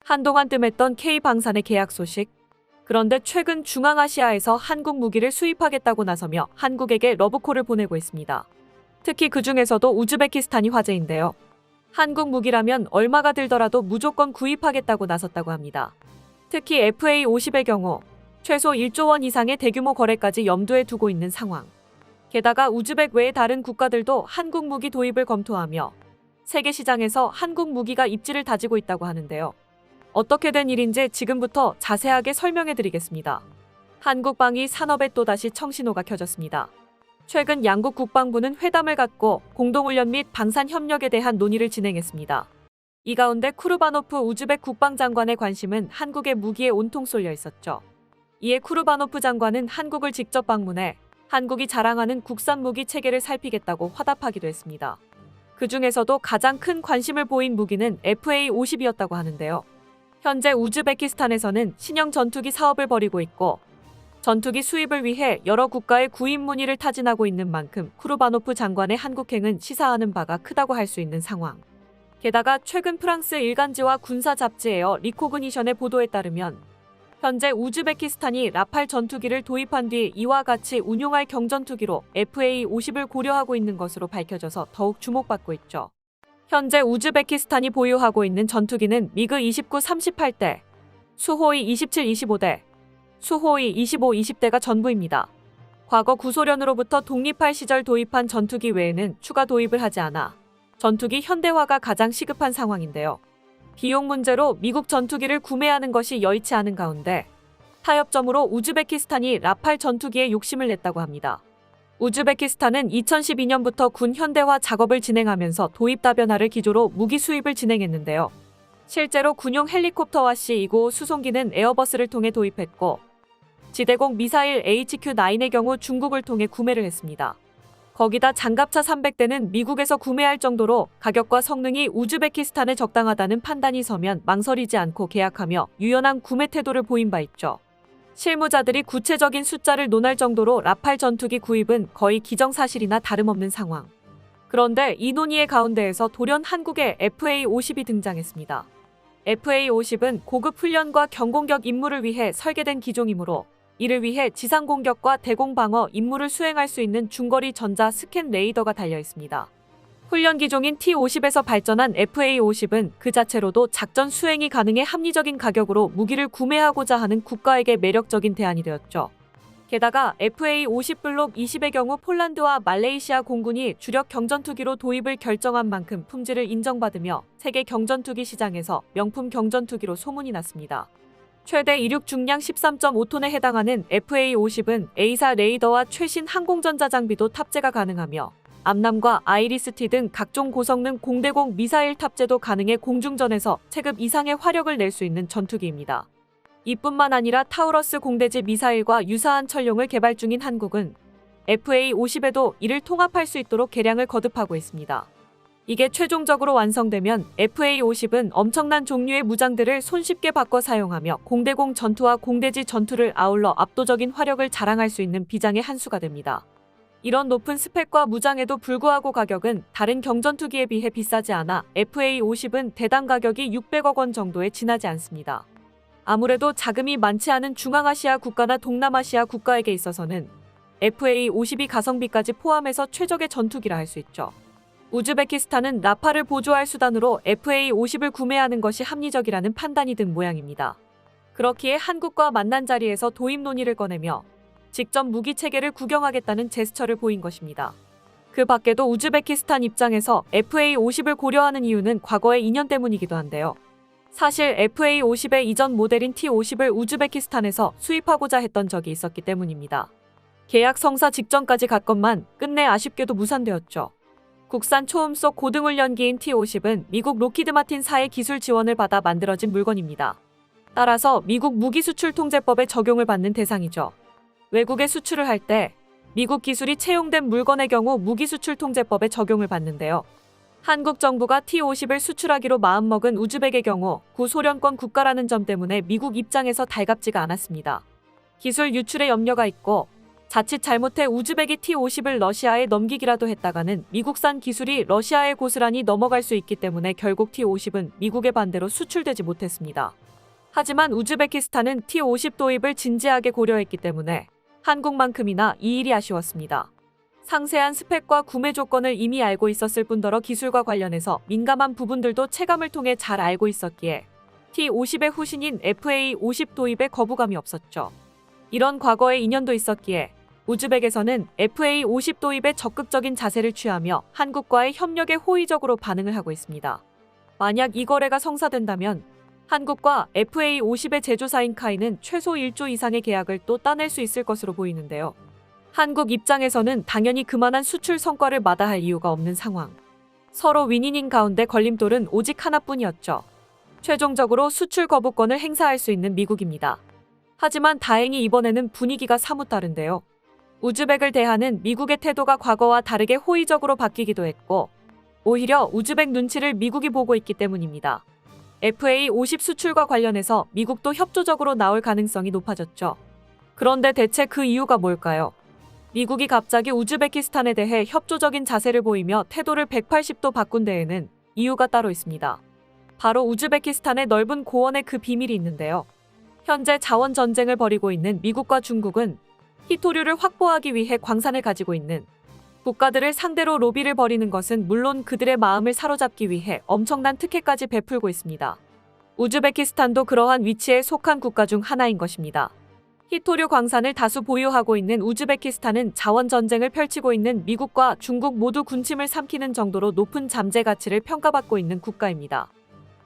한동안 뜸했던 K방산의 계약 소식. 그런데 최근 중앙아시아에서 한국 무기를 수입하겠다고 나서며 한국에게 러브콜을 보내고 있습니다. 특히 그 중에서도 우즈베키스탄이 화제인데요. 한국 무기라면 얼마가 들더라도 무조건 구입하겠다고 나섰다고 합니다. 특히 FA-50의 경우 최소 1조 원 이상의 대규모 거래까지 염두에 두고 있는 상황. 게다가 우즈벡 외의 다른 국가들도 한국 무기 도입을 검토하며 세계 시장에서 한국 무기가 입지를 다지고 있다고 하는데요. 어떻게 된 일인지 지금부터 자세하게 설명해 드리겠습니다. 한국방위 산업에 또다시 청신호가 켜졌습니다. 최근 양국 국방부는 회담을 갖고 공동훈련 및 방산 협력에 대한 논의를 진행했습니다. 이 가운데 쿠르바노프 우즈벡 국방장관의 관심은 한국의 무기에 온통 쏠려 있었죠. 이에 쿠르바노프 장관은 한국을 직접 방문해 한국이 자랑하는 국산 무기 체계를 살피겠다고 화답하기도 했습니다. 그 중에서도 가장 큰 관심을 보인 무기는 FA-50이었다고 하는데요. 현재 우즈베키스탄에서는 신형 전투기 사업을 벌이고 있고 전투기 수입을 위해 여러 국가의 구입 문의를 타진하고 있는 만큼 쿠르바노프 장관의 한국행은 시사하는 바가 크다고 할 수 있는 상황. 게다가 최근 프랑스 일간지와 군사 잡지에어 리코그니션의 보도에 따르면 현재 우즈베키스탄이 라팔 전투기를 도입한 뒤 이와 같이 운용할 경전투기로 FA-50을 고려하고 있는 것으로 밝혀져서 더욱 주목받고 있죠. 현재 우즈베키스탄이 보유하고 있는 전투기는 미그 29 38대, 수호이 27 25대, 수호이 25 20대가 전부입니다. 과거 구소련으로부터 독립할 시절 도입한 전투기 외에는 추가 도입을 하지 않아 전투기 현대화가 가장 시급한 상황인데요. 비용 문제로 미국 전투기를 구매하는 것이 여의치 않은 가운데 타협점으로 우즈베키스탄이 라팔 전투기에 욕심을 냈다고 합니다. 우즈베키스탄은 2012년부터 군 현대화 작업을 진행하면서 도입 다변화를 기조로 무기 수입을 진행했는데요. 실제로 군용 헬리콥터와 C-29 수송기는 에어버스를 통해 도입했고 지대공 미사일 HQ-9의 경우 중국을 통해 구매를 했습니다. 거기다 장갑차 300대는 미국에서 구매할 정도로 가격과 성능이 우즈베키스탄에 적당하다는 판단이 서면 망설이지 않고 계약하며 유연한 구매 태도를 보인 바 있죠. 실무자들이 구체적인 숫자를 논할 정도로 라팔 전투기 구입은 거의 기정사실이나 다름없는 상황. 그런데 이 논의의 가운데에서 돌연 한국의 FA-50이 등장했습니다. FA-50은 고급 훈련과 경공격 임무를 위해 설계된 기종이므로 이를 위해 지상 공격과 대공 방어 임무를 수행할 수 있는 중거리 전자 스캔 레이더가 달려 있습니다. 훈련 기종인 T-50에서 발전한 FA-50은 그 자체로도 작전 수행이 가능해 합리적인 가격으로 무기를 구매하고자 하는 국가에게 매력적인 대안이 되었죠. 게다가 FA-50 블록 20의 경우 폴란드와 말레이시아 공군이 주력 경전투기로 도입을 결정한 만큼 품질을 인정받으며 세계 경전투기 시장에서 명품 경전투기로 소문이 났습니다. 최대 이륙 중량 13.5톤에 해당하는 FA-50은 A사 레이더와 최신 항공전자 장비도 탑재가 가능하며 암람과 아이리스-T 등 각종 고성능 공대공 미사일 탑재도 가능해 공중전에서 체급 이상의 화력을 낼 수 있는 전투기입니다. 이뿐만 아니라 타우러스 공대지 미사일과 유사한 전용을 개발 중인 한국은 FA-50에도 이를 통합할 수 있도록 개량을 거듭하고 있습니다. 이게 최종적으로 완성되면 FA-50은 엄청난 종류의 무장들을 손쉽게 바꿔 사용하며 공대공 전투와 공대지 전투를 아울러 압도적인 화력을 자랑할 수 있는 비장의 한 수가 됩니다. 이런 높은 스펙과 무장에도 불구하고 가격은 다른 경전투기에 비해 비싸지 않아 FA-50은 대당 가격이 600억 원 정도에 지나지 않습니다. 아무래도 자금이 많지 않은 중앙아시아 국가나 동남아시아 국가에게 있어서는 FA-50이 가성비까지 포함해서 최적의 전투기라 할 수 있죠. 우즈베키스탄은 라팔을 보조할 수단으로 FA-50을 구매하는 것이 합리적이라는 판단이 든 모양입니다. 그렇기에 한국과 만난 자리에서 도입 논의를 꺼내며 직접 무기 체계를 구경하겠다는 제스처를 보인 것입니다. 그 밖에도 우즈베키스탄 입장에서 FA-50을 고려하는 이유는 과거의 인연 때문이기도 한데요. 사실 FA-50의 이전 모델인 T-50을 우즈베키스탄에서 수입하고자 했던 적이 있었기 때문입니다. 계약 성사 직전까지 갔건만 끝내 아쉽게도 무산되었죠. 국산 초음속 고등훈련기인 T-50은 미국 로키드 마틴사의 기술 지원을 받아 만들어진 물건입니다. 따라서 미국 무기수출통제법에 적용을 받는 대상이죠. 외국에 수출을 할 때 미국 기술이 채용된 물건의 경우 무기수출통제법에 적용을 받는데요. 한국 정부가 T-50을 수출하기로 마음먹은 우즈벡의 경우 구소련권 국가라는 점 때문에 미국 입장에서 달갑지가 않았습니다. 기술 유출에 염려가 있고 자칫 잘못해 우즈벡이 T-50을 러시아에 넘기기라도 했다가는 미국산 기술이 러시아에 고스란히 넘어갈 수 있기 때문에 결국 T-50은 미국의 반대로 수출되지 못했습니다. 하지만 우즈베키스탄은 T-50 도입을 진지하게 고려했기 때문에 한국만큼이나 이 일이 아쉬웠습니다. 상세한 스펙과 구매 조건을 이미 알고 있었을 뿐더러 기술과 관련해서 민감한 부분들도 체감을 통해 잘 알고 있었기에 T-50의 후신인 FA-50 도입에 거부감이 없었죠. 이런 과거의 인연도 있었기에 우즈벡에서는 FA-50 도입에 적극적인 자세를 취하며 한국과의 협력에 호의적으로 반응을 하고 있습니다. 만약 이 거래가 성사된다면 한국과 FA-50의 제조사인 카이는 최소 1조 이상의 계약을 또 따낼 수 있을 것으로 보이는데요. 한국 입장에서는 당연히 그만한 수출 성과를 마다할 이유가 없는 상황. 서로 윈윈인 가운데 걸림돌은 오직 하나뿐이었죠. 최종적으로 수출 거부권을 행사할 수 있는 미국입니다. 하지만 다행히 이번에는 분위기가 사뭇 다른데요. 우즈벡을 대하는 미국의 태도가 과거와 다르게 호의적으로 바뀌기도 했고 오히려 우즈벡 눈치를 미국이 보고 있기 때문입니다. FA-50 수출과 관련해서 미국도 협조적으로 나올 가능성이 높아졌죠. 그런데 대체 그 이유가 뭘까요? 미국이 갑자기 우즈베키스탄에 대해 협조적인 자세를 보이며 태도를 180도 바꾼 데에는 이유가 따로 있습니다. 바로 우즈베키스탄의 넓은 고원에 그 비밀이 있는데요. 현재 자원 전쟁을 벌이고 있는 미국과 중국은 히토류를 확보하기 위해 광산을 가지고 있는 국가들을 상대로 로비를 벌이는 것은 물론 그들의 마음을 사로잡기 위해 엄청난 특혜까지 베풀고 있습니다. 우즈베키스탄도 그러한 위치에 속한 국가 중 하나인 것입니다. 히토류 광산을 다수 보유하고 있는 우즈베키스탄은 자원 전쟁을 펼치고 있는 미국과 중국 모두 군침을 삼키는 정도로 높은 잠재 가치를 평가받고 있는 국가입니다.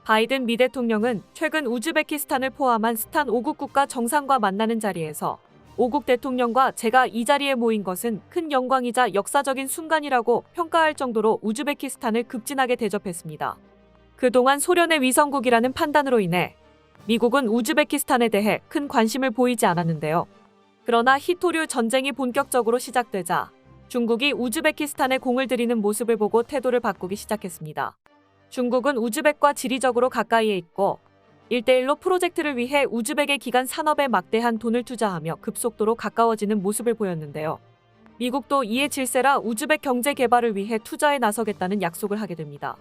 바이든 미 대통령은 최근 우즈베키스탄을 포함한 스탄 5국 국가 정상과 만나는 자리에서 5국 대통령과 제가 이 자리에 모인 것은 큰 영광이자 역사적인 순간이라고 평가할 정도로 우즈베키스탄을 극진하게 대접했습니다. 그동안 소련의 위성국이라는 판단으로 인해 미국은 우즈베키스탄에 대해 큰 관심을 보이지 않았는데요. 그러나 히토류 전쟁이 본격적으로 시작되자 중국이 우즈베키스탄에 공을 들이는 모습을 보고 태도를 바꾸기 시작했습니다. 중국은 우즈벡과 지리적으로 가까이에 있고 1대1로 프로젝트를 위해 우즈벡의 기간 산업에 막대한 돈을 투자하며 급속도로 가까워지는 모습을 보였는데요. 미국도 이에 질세라 우즈벡 경제 개발을 위해 투자에 나서겠다는 약속을 하게 됩니다.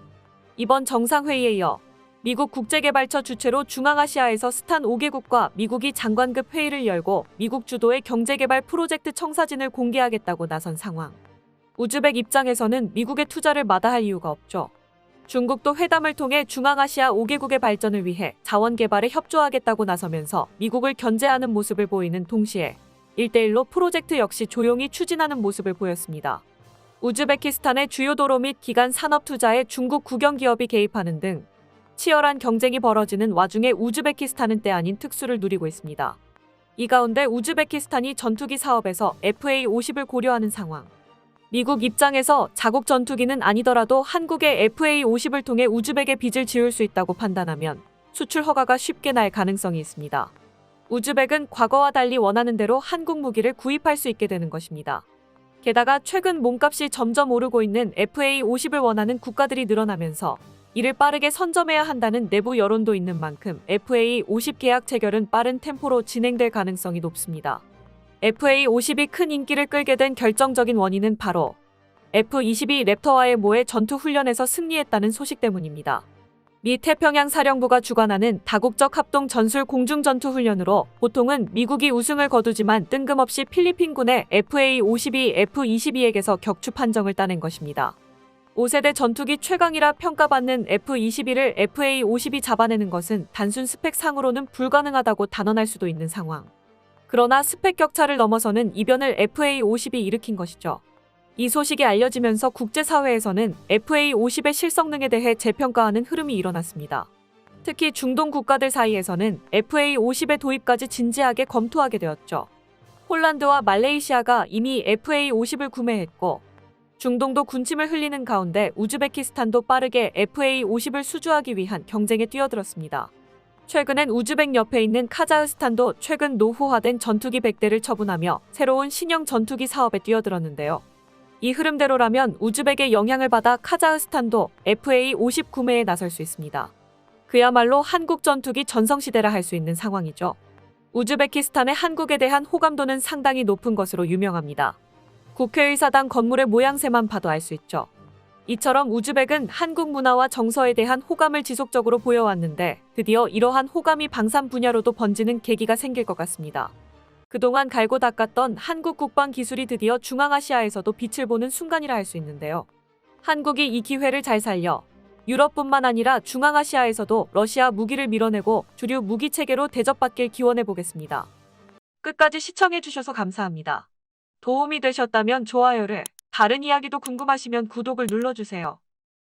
이번 정상회의에 이어 미국 국제개발처 주최로 중앙아시아에서 스탄 5개국과 미국이 장관급 회의를 열고 미국 주도의 경제개발 프로젝트 청사진을 공개하겠다고 나선 상황. 우즈벡 입장에서는 미국의 투자를 마다할 이유가 없죠. 중국도 회담을 통해 중앙아시아 5개국의 발전을 위해 자원 개발에 협조하겠다고 나서면서 미국을 견제하는 모습을 보이는 동시에 1대1로 프로젝트 역시 조용히 추진하는 모습을 보였습니다. 우즈베키스탄의 주요 도로 및 기간 산업 투자에 중국 국영 기업이 개입하는 등 치열한 경쟁이 벌어지는 와중에 우즈베키스탄은 때 아닌 특수를 누리고 있습니다. 이 가운데 우즈베키스탄이 전투기 사업에서 FA-50을 고려하는 상황. 미국 입장에서 자국 전투기는 아니더라도 한국의 FA-50을 통해 우즈벡에 빚을 지을 수 있다고 판단하면 수출 허가가 쉽게 날 가능성이 있습니다. 우즈벡은 과거와 달리 원하는 대로 한국 무기를 구입할 수 있게 되는 것입니다. 게다가 최근 몸값이 점점 오르고 있는 FA-50을 원하는 국가들이 늘어나면서 이를 빠르게 선점해야 한다는 내부 여론도 있는 만큼 FA-50 계약 체결은 빠른 템포로 진행될 가능성이 높습니다. FA-50이 큰 인기를 끌게 된 결정적인 원인은 바로 F-22 랩터와의 모의 전투 훈련에서 승리했다는 소식 때문입니다. 미 태평양 사령부가 주관하는 다국적 합동 전술 공중 전투 훈련으로 보통은 미국이 우승을 거두지만 뜬금없이 필리핀군의 FA-52, F-22에게서 격추 판정을 따낸 것입니다. 5세대 전투기 최강이라 평가받는 F-22를 FA-50이 잡아내는 것은 단순 스펙상으로는 불가능하다고 단언할 수도 있는 상황. 그러나 스펙 격차를 넘어서는 이변을 FA-50이 일으킨 것이죠. 이 소식이 알려지면서 국제사회에서는 FA-50의 실성능에 대해 재평가하는 흐름이 일어났습니다. 특히 중동 국가들 사이에서는 FA-50의 도입까지 진지하게 검토하게 되었죠. 폴란드와 말레이시아가 이미 FA-50을 구매했고 중동도 군침을 흘리는 가운데 우즈베키스탄도 빠르게 FA-50을 수주하기 위한 경쟁에 뛰어들었습니다. 최근엔 우즈벡 옆에 있는 카자흐스탄도 최근 노후화된 전투기 100대를 처분하며 새로운 신형 전투기 사업에 뛰어들었는데요. 이 흐름대로라면 우즈벡의 영향을 받아 카자흐스탄도 FA-50 구매에 나설 수 있습니다. 그야말로 한국 전투기 전성시대라 할 수 있는 상황이죠. 우즈베키스탄의 한국에 대한 호감도는 상당히 높은 것으로 유명합니다. 국회의사당 건물의 모양새만 봐도 알 수 있죠. 이처럼 우즈벡은 한국 문화와 정서에 대한 호감을 지속적으로 보여왔는데 드디어 이러한 호감이 방산 분야로도 번지는 계기가 생길 것 같습니다. 그동안 갈고 닦았던 한국 국방 기술이 드디어 중앙아시아에서도 빛을 보는 순간이라 할 수 있는데요. 한국이 이 기회를 잘 살려 유럽뿐만 아니라 중앙아시아에서도 러시아 무기를 밀어내고 주류 무기 체계로 대접받길 기원해 보겠습니다. 끝까지 시청해 주셔서 감사합니다. 도움이 되셨다면 좋아요를, 다른 이야기도 궁금하시면 구독을 눌러주세요.